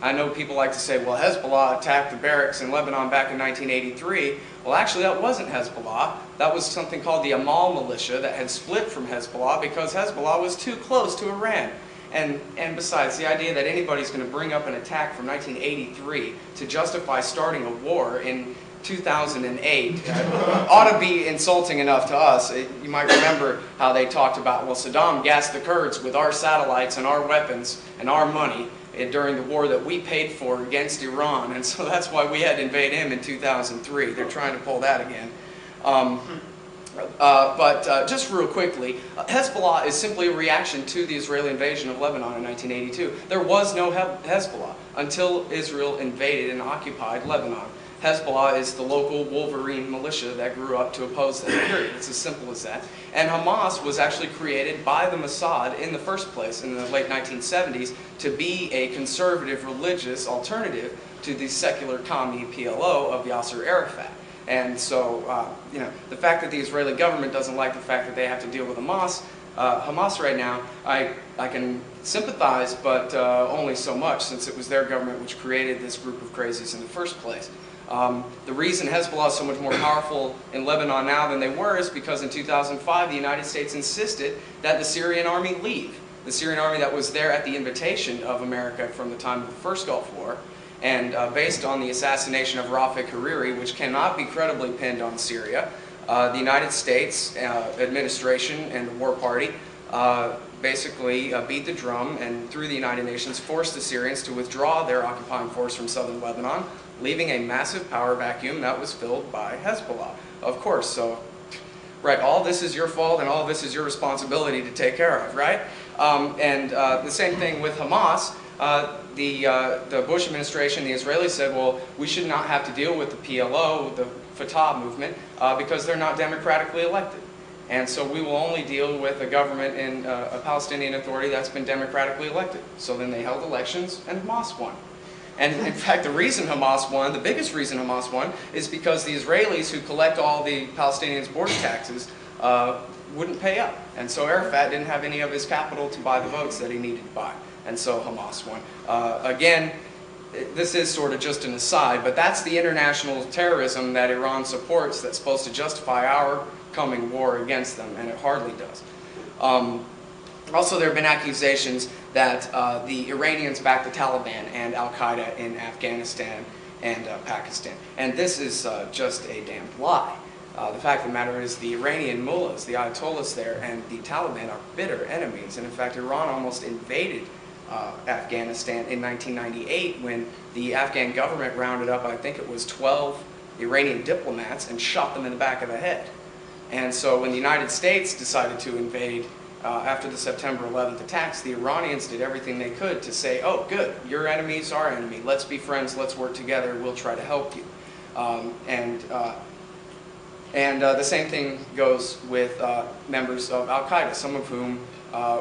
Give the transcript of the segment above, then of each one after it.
I know people like to say, well, Hezbollah attacked the barracks in Lebanon back in 1983. Well, actually, that wasn't Hezbollah. That was something called the Amal militia that had split from Hezbollah because Hezbollah was too close to Iran. And besides, the idea that anybody's going to bring up an attack from 1983 to justify starting a war in 2008 ought to be insulting enough to us. You might remember how they talked about, well, Saddam gassed the Kurds with our satellites and our weapons and our money during the war that we paid for against Iran, and so that's why we had to invade him in 2003. They're trying to pull that again. Just real quickly, Hezbollah is simply a reaction to the Israeli invasion of Lebanon in 1982. There was no Hezbollah until Israel invaded and occupied Lebanon. Hezbollah is the local Wolverine militia that grew up to oppose that, period. It's as simple as that. And Hamas was actually created by the Mossad in the first place in the late 1970s to be a conservative religious alternative to the secular commie PLO of Yasser Arafat. And so, you know, the fact that the Israeli government doesn't like the fact that they have to deal with Hamas right now, I can sympathize, but only so much, since it was their government which created this group of crazies in the first place. The reason Hezbollah is so much more powerful in Lebanon now than they were is because in 2005 the United States insisted that the Syrian army leave. The Syrian army that was there at the invitation of America from the time of the first Gulf War, and based on the assassination of Rafik Hariri, which cannot be credibly pinned on Syria, the United States administration and the war party basically beat the drum and through the United Nations forced the Syrians to withdraw their occupying force from southern Lebanon, leaving a massive power vacuum that was filled by Hezbollah. Of course, so, right, all this is your fault and all this is your responsibility to take care of, right? The same thing with Hamas. The Bush administration, the Israelis said, well, we should not have to deal with the PLO, the Fatah movement, because they're not democratically elected. And so we will only deal with a government and a Palestinian Authority that's been democratically elected. So then they held elections and Hamas won. And in fact, the reason Hamas won, the biggest reason Hamas won, is because the Israelis who collect all the Palestinians' border taxes wouldn't pay up. And so Arafat didn't have any of his capital to buy the votes that he needed to buy. And so Hamas won. Again, this is sort of just an aside, but that's the international terrorism that Iran supports that's supposed to justify our coming war against them, and it hardly does. Also, there have been accusations that the Iranians back the Taliban and Al-Qaeda in Afghanistan and Pakistan. And this is just a damn lie. The fact of the matter is the Iranian mullahs, the Ayatollahs there, and the Taliban are bitter enemies. And in fact, Iran almost invaded Afghanistan in 1998 when the Afghan government rounded up, I think it was 12 Iranian diplomats and shot them in the back of the head. And so when the United States decided to invade after the September 11th attacks, the Iranians did everything they could to say, oh, good, your enemy's our enemy. Let's be friends. Let's work together. We'll try to help you. The same thing goes with members of Al-Qaeda, some of whom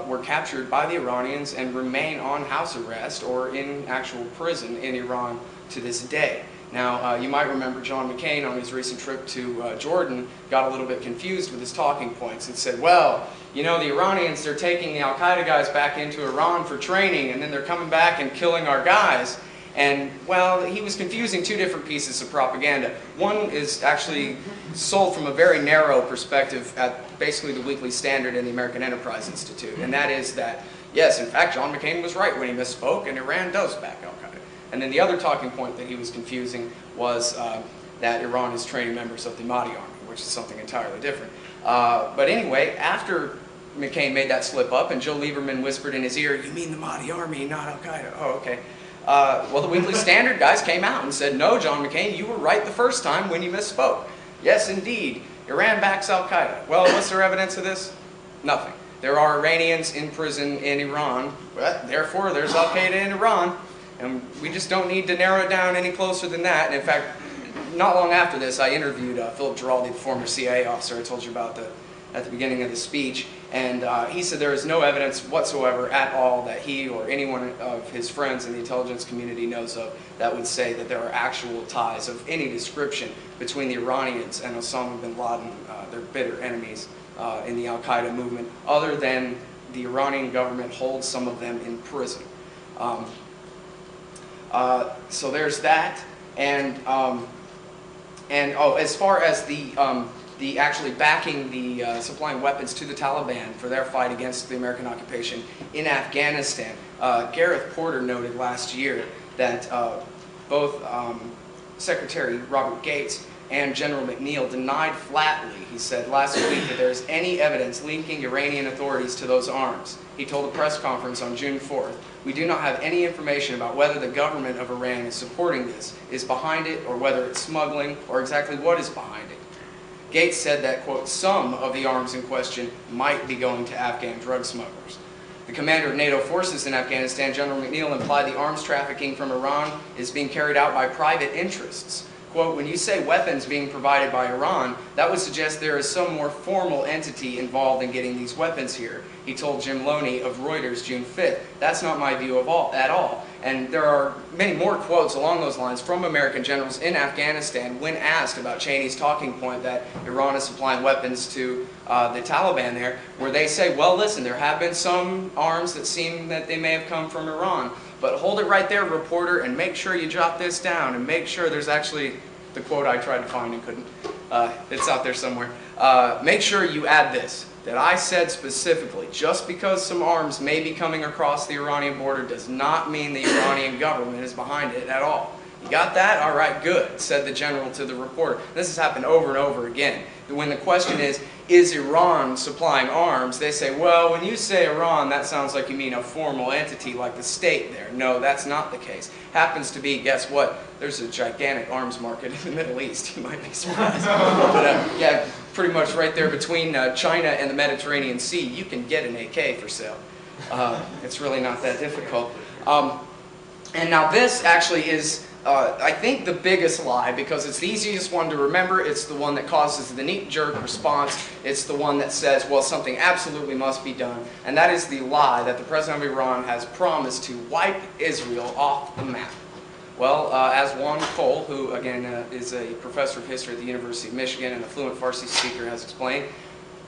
were captured by the Iranians and remain on house arrest or in actual prison in Iran to this day. Now, you might remember John McCain on his recent trip to Jordan got a little bit confused with his talking points and said, well, you know, the Iranians, they're taking the Al-Qaeda guys back into Iran for training and then they're coming back and killing our guys. And, well, he was confusing two different pieces of propaganda. One is actually sold from a very narrow perspective at basically the Weekly Standard and the American Enterprise Institute. And that is that, yes, in fact, John McCain was right when he misspoke and Iran does back Al-Qaeda. And then the other talking point that he was confusing was that Iran is training members of the Mahdi army, which is something entirely different. But anyway, after McCain made that slip up and Joe Lieberman whispered in his ear, you mean the Mahdi army, not Al-Qaeda? Oh, okay. Well, the Weekly Standard guys came out and said, no, John McCain, you were right the first time when you misspoke. Yes, indeed, Iran backs Al-Qaeda. Well, what's their evidence of this? Nothing. There are Iranians in prison in Iran, but therefore there's Al-Qaeda in Iran. And we just don't need to narrow it down any closer than that. And in fact, not long after this, I interviewed Philip Giraldi, the former CIA officer I told you about at the beginning of the speech. And he said there is no evidence whatsoever at all that he or anyone of his friends in the intelligence community knows of that would say that there are actual ties of any description between the Iranians and Osama bin Laden, their bitter enemies in the Al-Qaeda movement, other than the Iranian government holds some of them in prison. So there's that, and oh, as far as the actually backing the supplying weapons to the Taliban for their fight against the American occupation in Afghanistan, Gareth Porter noted last year that both Secretary Robert Gates and General McNeil denied flatly, he said last week, that there is any evidence linking Iranian authorities to those arms. He told a press conference on June 4th, "We do not have any information about whether the government of Iran is supporting this, is behind it, or whether it's smuggling, or exactly what is behind it." Gates said that, quote, "some of the arms in question might be going to Afghan drug smugglers." The commander of NATO forces in Afghanistan, General McNeil, implied the arms trafficking from Iran is being carried out by private interests. Quote, "When you say weapons being provided by Iran, that would suggest there is some more formal entity involved in getting these weapons here," he told Jim Loney of Reuters June 5th. "That's not my view at all." And there are many more quotes along those lines from American generals in Afghanistan when asked about Cheney's talking point that Iran is supplying weapons to the Taliban there, where they say, well, listen, there have been some arms that seem that they may have come from Iran, but hold it right there, reporter, and make sure you jot this down, and make sure there's actually the quote I tried to find and couldn't. It's out there somewhere. Make sure you add this, that I said specifically, just because some arms may be coming across the Iranian border does not mean the Iranian government is behind it at all. You got that? All right, good, said the general to the reporter. This has happened over and over again. When the question is Iran supplying arms? They say, well, when you say Iran, that sounds like you mean a formal entity like the state there. No, that's not the case. Happens to be, guess what? There's a gigantic arms market in the Middle East. You might be surprised. But yeah, pretty much right there between China and the Mediterranean Sea, you can get an AK for sale. It's really not that difficult. And now this actually is, I think, the biggest lie, because it's the easiest one to remember. It's the one that causes the knee-jerk response. It's the one that says, well, something absolutely must be done. And that is the lie that the president of Iran has promised to wipe Israel off the map. Well, as Juan Cole, who again is a professor of history at the University of Michigan and a fluent Farsi speaker, has explained,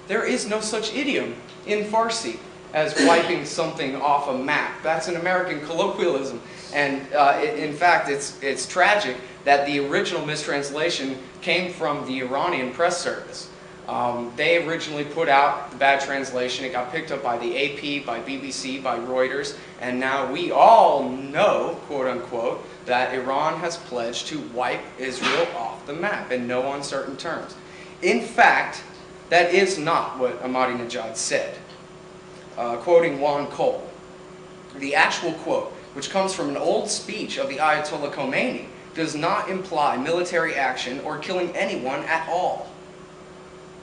there is no such idiom in Farsi as wiping something off a map. That's an American colloquialism. And in fact, it's tragic that the original mistranslation came from the Iranian press service. They originally put out the bad translation. It got picked up by the AP, by BBC, by Reuters, and now we all know, quote unquote, that Iran has pledged to wipe Israel off the map in no uncertain terms. In fact, that is not what Ahmadinejad said. Quoting Juan Cole, the actual quote, which comes from an old speech of the Ayatollah Khomeini, does not imply military action or killing anyone at all.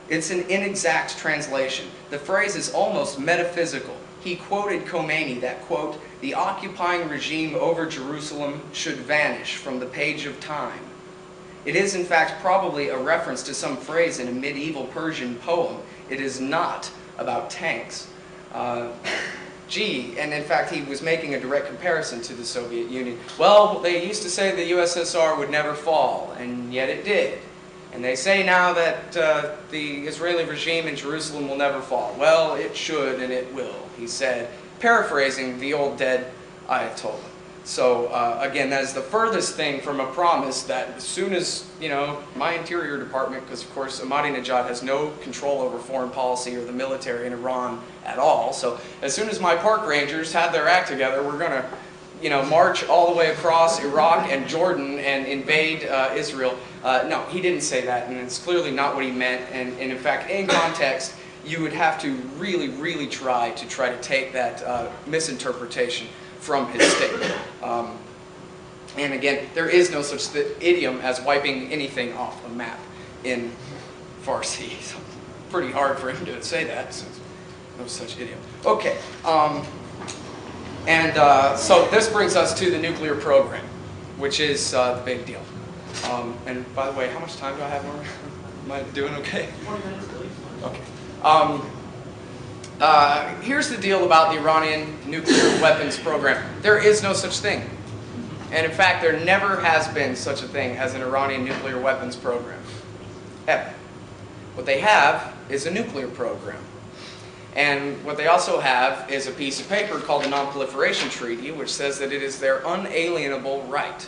It's an inexact translation. The phrase is almost metaphysical. He quoted Khomeini that, quote, "the occupying regime over Jerusalem should vanish from the page of time." It is, in fact, probably a reference to some phrase in a medieval Persian poem. It is not about tanks. And in fact, he was making a direct comparison to the Soviet Union. Well, they used to say the USSR would never fall, and yet it did. And they say now that the Israeli regime in Jerusalem will never fall. Well, it should and it will, he said, paraphrasing the old dead Ayatollah. So again, that is the furthest thing from a promise that as soon as, my Interior Department, because of course Ahmadinejad has no control over foreign policy or the military in Iran at all. So as soon as my park rangers have their act together, we're going to, march all the way across Iraq and Jordan and invade Israel. No, he didn't say that, and it's clearly not what he meant. And in fact, in context, you would have to really, really try to take that misinterpretation from his statement. And again, there is no such idiom as wiping anything off a map in Farsi. So pretty hard for him to say that, since no such idiom. Okay, so this brings us to the nuclear program, which is the big deal. And by the way, how much time do I have, Norman? Am I doing okay? 20 minutes at least. Okay. Here's the deal about the Iranian nuclear weapons program. There is no such thing. And in fact, there never has been such a thing as an Iranian nuclear weapons program. Ever. What they have is a nuclear program. And what they also have is a piece of paper called the Non-Proliferation Treaty, which says that it is their unalienable right